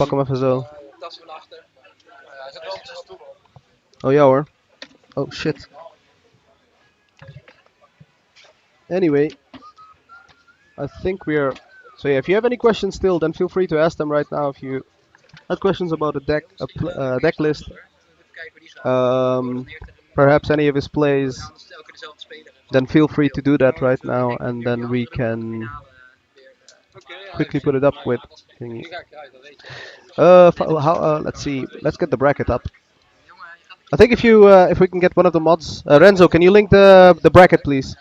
Pak hem even zo. Oh ja hoor. Oh shit. Anyway, I think we are. So yeah, if you have any questions still, then feel free to ask them right now. If you had questions about a deck, deck list, um, perhaps any of his plays, then feel free to do that right now, and then we can quickly put it up with thingy. Let's see. Let's get the bracket up. I think if we can get one of the mods, Renzo, can you link the bracket, please?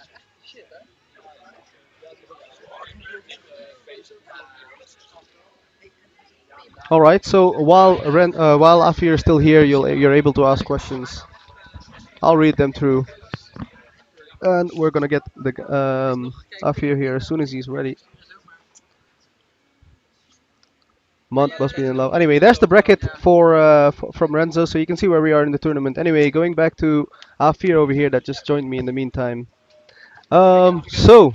All right. So while Afir is still here, you're able to ask questions. I'll read them through, and we're gonna get the Afir here as soon as he's ready. Mont must be in love. Anyway, there's the bracket from Renzo, so you can see where we are in the tournament. Anyway, going back to Afir over here that just joined me in the meantime. So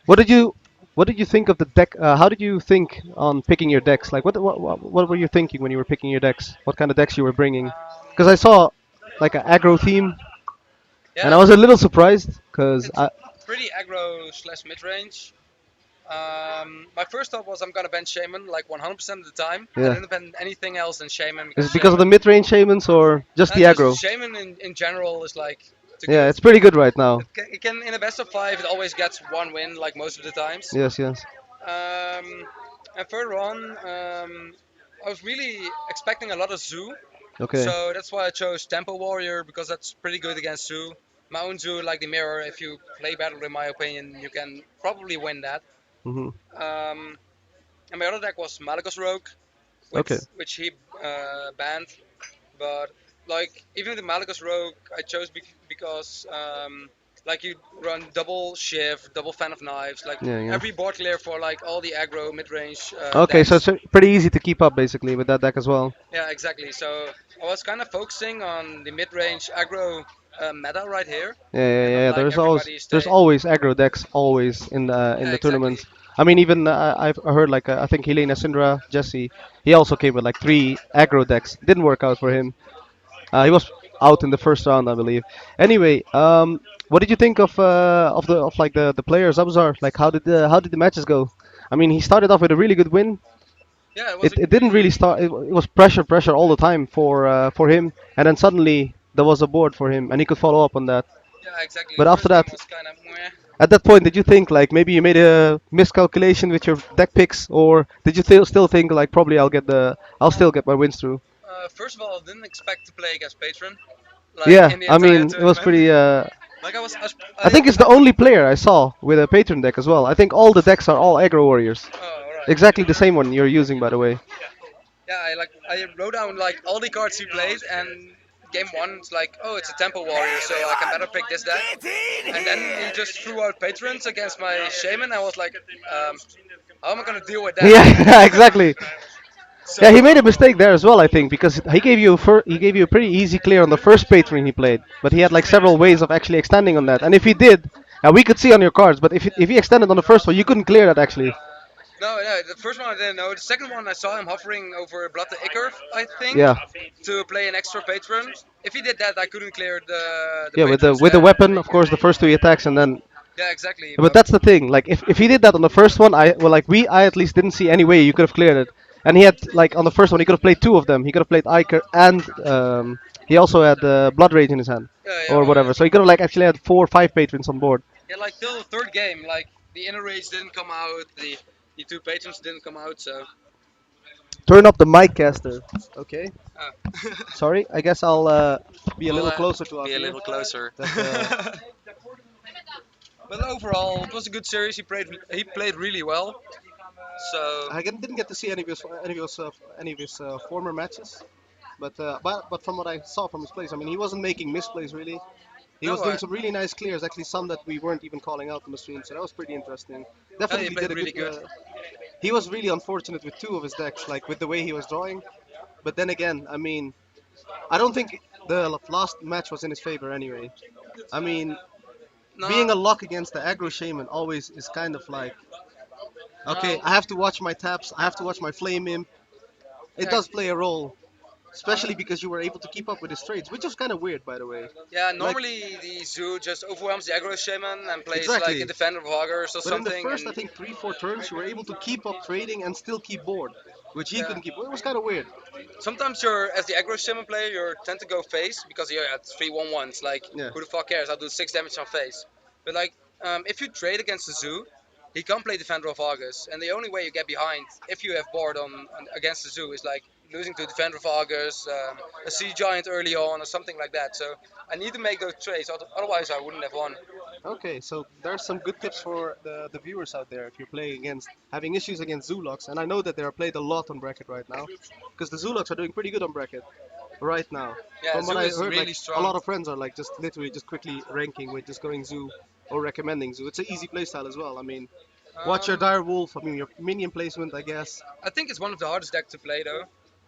what did you what did you think of the deck? How did you think on picking your decks? Like what were you thinking when you were picking your decks? What kind of decks you were bringing? Because I saw like an aggro theme, and I Yeah, was a little surprised because it's pretty aggro slash mid range. My first thought was I'm gonna ban Shaman like 100% of the time. I yeah. didn't ban anything else than Shaman Is because it because of the Shaman, mid-range shamans or just the just aggro? Shaman in general is like too Yeah, good. it's pretty good right now. It can in a best of five it always gets one win like most of the times. Yes, yes. Um, and further on, I was really expecting a lot of Zoo, Okay. so that's why I chose Tempo Warrior because that's pretty good against Zoo. My own Zoo, like the mirror, if you play battle, in my opinion, you can probably win that. Mhm. Um, and my other deck was Malagos Rogue, Okay. which he banned. But like even the Malagos Rogue, I chose because like you run double shift, double fan of knives, like Yeah, yeah. every board clear for like all the aggro mid range Okay, so decks. it's pretty easy to keep up basically with that deck as well. Yeah, exactly. So I was kind of focusing on the mid range aggro meta right here, Yeah, yeah, and yeah. then Yeah. like everybody There's stay. always aggro decks always in Yeah, the exactly. tournaments. I mean, even I've heard like I think Helena Syndra Jesse, he also came with like three aggro decks. Didn't work out for him. He was out in the first round, I believe. Anyway, what did you think of like the players? Abzar, like how did the matches go? I mean, he started off with a really good win. Yeah, it was It a didn't really start. It was pressure all the time for him, and then suddenly there was a board for him, and he could follow up on that. yeah, exactly. But The after first game that, was kind of meh. at that point, did you think like maybe you made a miscalculation with your deck picks, or did you still think like probably I'll still get my wins through? First of all, I didn't expect to play against Patron, like Yeah, in the I entire mean it was tournament. pretty. Like I think it's the only player I saw with a patron deck as well. I think all the decks are all aggro warriors. oh, alright. Exactly the same one you're using, by the way. Yeah, I wrote down like all the cards he played, and game one it's like, oh, it's a Temple Warrior, so I can better pick this deck. And then he just threw out patrons against my Shaman. I was like, how am I gonna deal with that? Yeah, exactly. So Yeah, he made a mistake there as well, I think, because he gave you a pretty easy clear on the first patron he played, but he had like several ways of actually extending on that. And if he did, we could see on your cards, but if he extended on the first one, you couldn't clear that actually. no, the first one I didn't know. The second one I saw him hovering over Blood the Ichor, I think, Yeah, to play an extra patron. If he did that, I couldn't clear the yeah, patrons with the then. weapon, of course, the first two he attacks, and then. Yeah, exactly. But that's the thing. Like if he did that on the first one, I at least didn't see any way you could have cleared it. And he had like on the first one he could have played two of them. He could have played Iker and he also had Blood Rage in his hand Yeah, yeah, or whatever. So he could have like actually had 4 or 5 patrons on board. yeah. Like till the third game, like the inner rage didn't come out, the two patrons didn't come out, so. Turn up the mic caster. Okay. Uh, Sorry. I guess I'll be a well, little closer to be us a here. little closer. That But overall, it was a good series. He played really well. So didn't get to see any of his former matches. But from what I saw from his plays, I mean, he wasn't making misplays really. He was no, doing some really nice clears, actually some that we weren't even calling out on the stream, so that was pretty interesting. he Definitely played did a good. really good. He was really unfortunate with two of his decks, like with the way he was drawing. But then again, I mean, I don't think the last match was in his favor anyway. I mean, being No, a lock against the aggro shaman always is kind of like Okay, I have to watch my taps. I have to watch my flame imp. It Yeah, does play a role, especially because you were able to keep up with his trades, which was kind of weird, by the way. yeah. Like, Normally the zoo just overwhelms the aggro shaman and plays like a exactly. defender of augurs or But in the something, first, I and think 3, 4 turns, you were able to keep up trading and still keep board, which he yeah. couldn't keep. Well, it was kind of weird. Sometimes you're as the aggro shaman player, you tend to go face because you're at 3/1/1s. Like Yeah. who the fuck cares? I'll do 6 damage on face. But like if you trade against the zoo, he can't play defender of augurs, and the only way you get behind if you have board on against the zoo is like losing to defender of augurs, a sea giant early on, or something like that. So I need to make those trades, otherwise I wouldn't have won. Okay, so there's some good tips for the viewers out there if you're playing against having issues against Zulux, and I know that they are played a lot on bracket right now, because the Zulux are doing pretty good on bracket right now. Yeah, From what zoo I is heard, like really a strong. lot of friends are like just literally just quickly ranking with just going Zoo or recommending Zoo. It's an easy playstyle as well. I mean, watch your Um, Dire Wolf. I mean, your minion placement, I guess. I think it's one of the hardest decks to play though.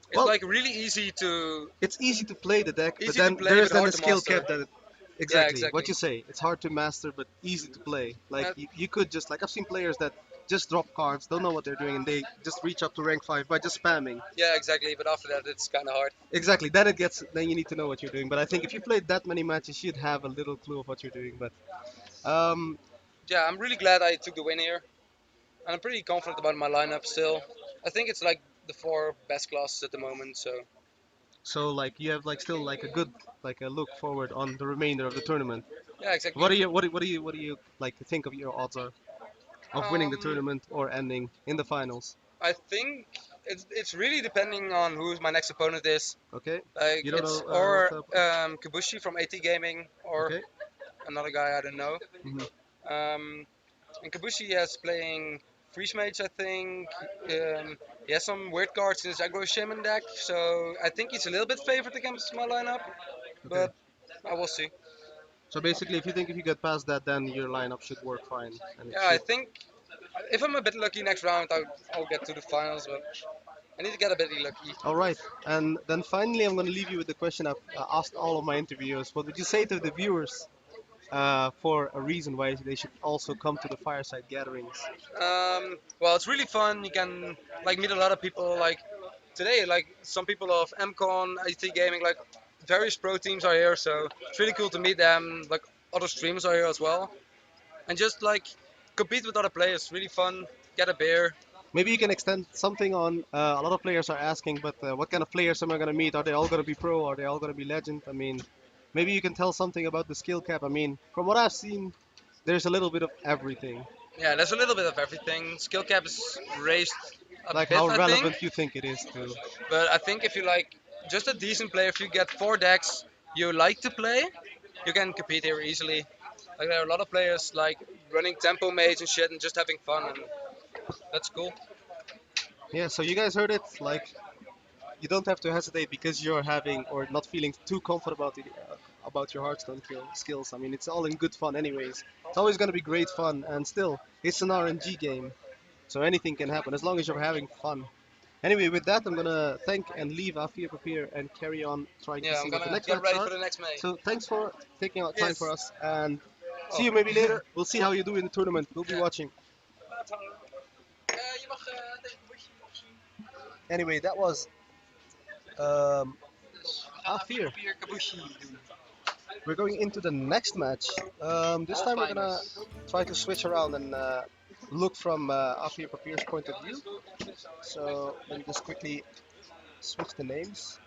It's Well, like really it's easy to play the deck, but easy to then play there's but then a hard to skill master. cap that Yeah, exactly what exactly. you say. It's hard to master, but easy to play. Like Uh, you could just like I've seen players that just drop cards, don't know what they're doing, and they just reach up to rank 5 by just spamming. yeah, exactly. But after that, it's kind of hard. Exactly. Then it gets. Then you need to know what you're doing. But I think if you played that many matches, you'd have a little clue of what you're doing. But um, Yeah, I'm really glad I took the win here, and I'm pretty confident about my lineup still. I think it's like the four best classes at the moment. So so like you have like still like a good like a look forward on the remainder of the tournament. yeah, exactly. What do you what do you like think of your odds are of winning the Um, tournament or ending in the finals? I think it's really depending on who my next opponent is. Okay. Like You don't know it's what or the. Kabushi from AT Gaming or Okay. another guy I don't know. Hmm. Um, and Kabushi is playing Freeze Mage, I think. He has some weird cards in his aggro shaman deck, so I think he's a little bit favored against my lineup, Okay. but I will see. So basically, if you think if you get past that, then your lineup should work fine, and it Yeah, I should. think if I'm a bit lucky next round, I'll get to the finals, but I need to get a bit lucky. All right, and then finally, I'm going to leave you with the question I've asked all of my interviewers. What would you say to the viewers for a reason why they should also come to the fireside gatherings? Well, it's really fun. You can like meet a lot of people. Like today, like some people of MCon, IT Gaming, like various pro teams are here, so it's really cool to meet them. Like other streamers are here as well, and just like compete with other players. Really fun. Get a beer. Maybe you can extend something on. A lot of players are asking, but what kind of players am I going to meet? Are they all going to be pro? Are they all going to be legend? I mean, maybe you can tell something about the skill cap. I mean, from what I've seen, there's a little bit of everything. Yeah, there's a little bit of everything. Skill cap is raised a Like bit, how I think. relevant you think it is to. But I think if you like just a decent player, if you get four decks you like to play, you can compete here easily. Like there are a lot of players like running tempo mage and shit and just having fun, and that's cool. Yeah, so you guys heard it. Like you don't have to hesitate because you're having or not feeling too confident about your Hearthstone skills. I mean, it's all in good fun, anyways. It's always going to be great fun, and still, it's an RNG game, so anything can happen as long as you're having fun. Anyway, with that, I'm gonna thank and leave A4Papier and carry on trying to Yeah, I'm see what the gonna next get matches ready are. for the next May. So thanks for taking out time for Yes. us, and see Oh. you maybe later. We'll see how you do in the tournament. We'll be Ja. watching. Je mag tegen Bushy opzien. Anyway, that was um, Dus we gaan even A4. papier Kabushi doen. We're going into the next match. This All time we're gonna finals. try to switch around and look from Afir Papir's point of view. So let me just quickly switch the names.